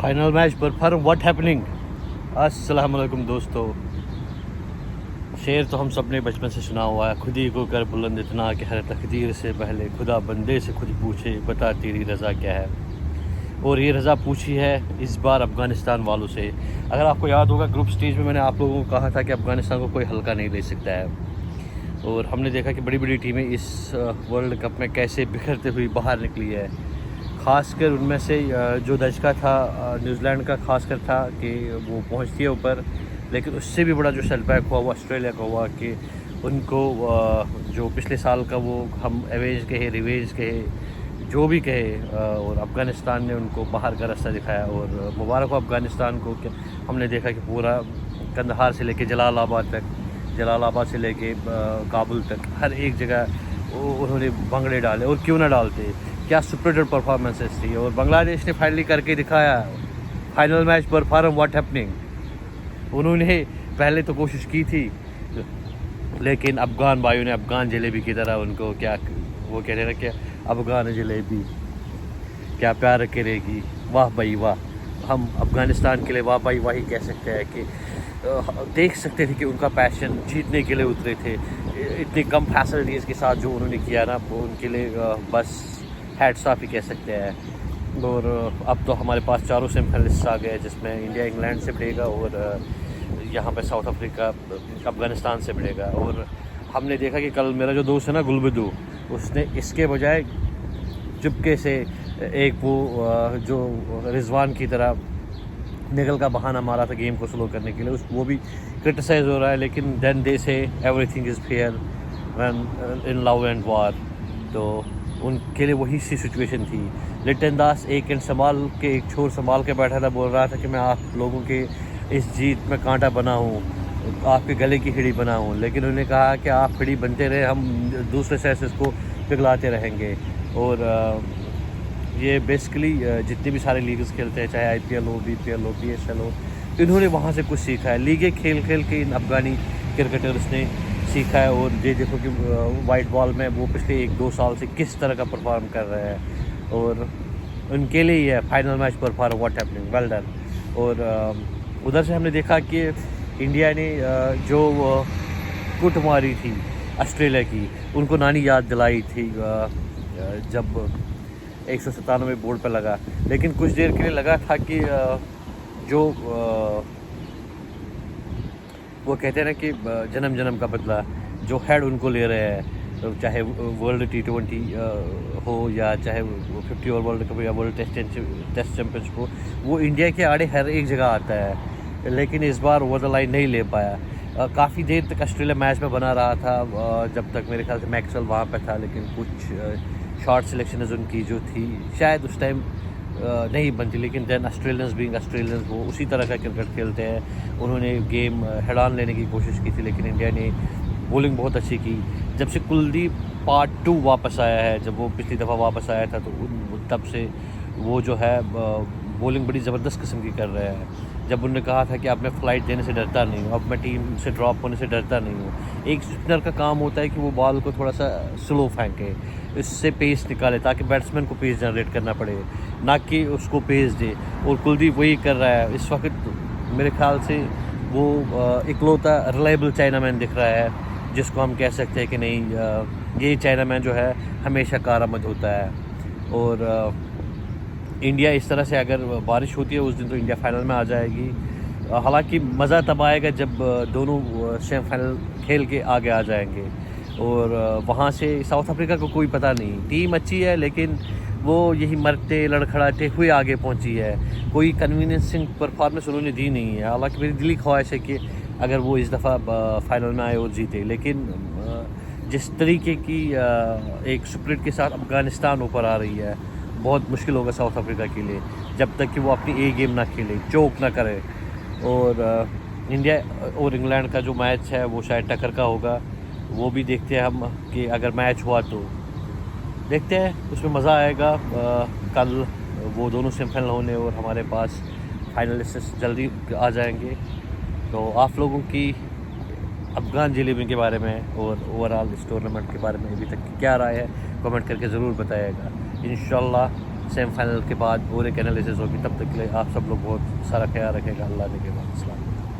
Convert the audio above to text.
Final match perform what happening. अस्सलाम वालेकुम दोस्तों। शेर तो हम सब ने बचपन से सुना हुआ है, खुदी को कर बुलंद इतना कि हर तकदीर से पहले खुदा बंदे से खुद पूछे बता तेरी रज़ा क्या है। और ये रज़ा पूछी है इस बार अफ़गानिस्तान वालों से। अगर आपको याद होगा ग्रुप स्टेज में मैंने आप लोगों को कहा था कि अफ़गानिस्तान को कोई हल्का नहीं ले सकता है, और हमने देखा कि बड़ी बड़ी टीमें इस वर्ल्ड कप में कैसे बिखरते हुई बाहर निकली है। ख़ासकर उनमें से जो दचका था न्यूजीलैंड का खासकर था कि वो पहुंचती है ऊपर, लेकिन उससे भी बड़ा जो सेटबैक हुआ वो ऑस्ट्रेलिया का हुआ कि उनको जो पिछले साल का वो हम एवेज कहे रिवेज कहे जो भी कहे, और अफ़गानिस्तान ने उनको बाहर का रास्ता दिखाया। और मुबारक हो अफ़गानिस्तान को कि हमने देखा कि पूरा कंदहार से लेके जलालाबाद तक, जलालाबाद से लेके काबुल तक हर एक जगह उन्होंने भंगड़े डाले, और क्यों ना डालते। क्या सुपरहिट परफॉर्मेंसेस थी, और बांग्लादेश ने फाइनली करके दिखाया। Final match perform what happening. उन्होंने पहले तो कोशिश की थी, लेकिन अफ़गान भाइयों ने अफ़गान जलेबी की तरह उनको क्या वो कह रहे हैं कि अफ़गान जलेबी क्या प्यार करेगी। वाह भाई वाह, हम अफ़गानिस्तान के लिए वाह भाई वाह ही कह सकते हैं कि देख सकते थे कि उनका पैशन जीतने के लिए उतरे थे। इतनी कम फैसिलिटीज़ के साथ जो उन्होंने किया ना, वो उनके लिए बस हैट्स ऑफ ही कह सकते हैं। और अब तो हमारे पास चारों सेमीफाइनलिस्ट आ गए, जिसमें इंडिया इंग्लैंड से भिड़ेगा और यहाँ पे साउथ अफ्रीका अफ़गानिस्तान से भिड़ेगा। और हमने देखा कि कल मेरा जो दोस्त है ना गुलबदू, उसने इसके बजाय चुपके से एक वो जो रिजवान की तरह निकल का बहाना मारा था गेम को स्लो करने के लिए, वो भी क्रिटिसाइज़ हो रहा है। लेकिन देन दे से everything is fair when in love and वार, तो उनके लिए वही सी सिचुएशन थी। लिटन दास एक एंड संभाल के, एक छोर संभाल के बैठा था, बोल रहा था कि मैं आप लोगों के इस जीत में कांटा बना हूँ, आपके गले की हिड़ी बना हूँ। लेकिन उन्होंने कहा कि आप हिड़ी बनते रहे, हम दूसरे साइड से इसको पिघलाते रहेंगे। और ये बेसिकली जितने भी सारे लीग्स खेलते हैं, चाहे IPL हो, BPL हो, PSL हो, इन्होंने वहाँ से कुछ सीखा है। लीगें खेल खेल के इन अफ़गानी क्रिकेटर्स ने सीखा है। और ये देखो कि वाइट बॉल में वो पिछले 1-2 साल से किस तरह का परफॉर्म कर रहे हैं, और उनके लिए ही है final match perform what happening, well done. और उधर से हमने देखा कि इंडिया ने जो कुट मारी थी ऑस्ट्रेलिया की, उनको नानी याद दिलाई थी जब 197 बोर्ड पर लगा। लेकिन कुछ देर के लिए लगा था कि जो वो कहते हैं ना कि जन्म जन्म का बदला जो हेड उनको ले रहे हैं, चाहे वर्ल्ड T20 हो या चाहे 50 ओवर वर्ल्ड कप या वर्ल्ड टेस्ट चैम्पियनशिप हो, वो इंडिया के आड़े हर एक जगह आता है। लेकिन इस बार ओवर द लाइन नहीं ले पाया। काफ़ी देर तक ऑस्ट्रेलिया मैच में बना रहा था, जब तक मेरे ख्याल से मैक्सवेल वहाँ पे था। लेकिन कुछ शॉर्ट सिलेक्शन उनकी जो थी शायद उस टाइम नहीं बनती। लेकिन देन ऑस्ट्रेलियंस बीइंग ऑस्ट्रेलियंस वो उसी तरह का क्रिकेट खेलते हैं। उन्होंने गेम हेड ऑन लेने की कोशिश की थी, लेकिन इंडिया ने बॉलिंग बहुत अच्छी की। जब से कुलदीप पार्ट 2 वापस आया है, जब वो पिछली दफ़ा वापस आया था, तो तब से वो जो है बॉलिंग बड़ी ज़बरदस्त किस्म की कर रहे हैं। जब उन्होंने कहा था कि अब मैं फ़्लाइट देने से डरता नहीं हूँ, अब मैं टीम से ड्रॉप होने से डरता नहीं हूँ। एक स्पिनर का काम होता है कि वो बॉल को थोड़ा सा स्लो फेंके, इससे पेस निकाले, ताकि बैट्समैन को पेस जनरेट करना पड़े, ना कि उसको पेस दे। और कुलदीप वही कर रहा है इस वक्त। मेरे ख्याल से वो इकलौता रिलायबल चाइनामैन दिख रहा है, जिसको हम कह सकते हैं कि नहीं, ये चाइनामैन जो है हमेशा कारआमद होता है। और इंडिया इस तरह से अगर बारिश होती है उस दिन, तो इंडिया फाइनल में आ जाएगी। हालांकि मज़ा तब आएगा जब दोनों सेमीफाइनल खेल के आगे आ जाएंगे। और वहाँ से साउथ अफ्रीका को कोई पता नहीं, टीम अच्छी है लेकिन वो यही मरते लड़खड़ाते हुए आगे पहुँची है। कोई कन्वीनियंसिंग परफॉर्मेंस उन्होंने दी नहीं है। हालांकि मेरी दिली ख्वाहिश है कि अगर वो इस दफ़ा फाइनल में आए और जीते। लेकिन जिस तरीके की एक स्पिरिट के साथ अफ़गानिस्तान ऊपर आ रही है, बहुत मुश्किल होगा साउथ अफ्रीका के लिए जब तक कि वो अपनी ए गेम ना खेले, चोक ना करे। और इंडिया और इंग्लैंड का जो मैच है वो शायद टक्कर का होगा, वो भी देखते हैं हम कि अगर मैच हुआ तो देखते हैं, उसमें मज़ा आएगा। कल वो दोनों सेमीफाइनल होने और हमारे पास फाइनलिस्ट जल्दी आ जाएंगे। तो आप लोगों की अफ़गान जलेबी के बारे में और ओवरऑल इस टूर्नामेंट के बारे में अभी तक क्या राय है, कमेंट करके ज़रूर बताइएगा। इंशाल्लाह सेमीफाइनल के बाद और एक एनालिसिस होगी। तब तक के लिए आप सब लोग बहुत सारा ख्याल रखेगा। अल्लाह ने के बाद।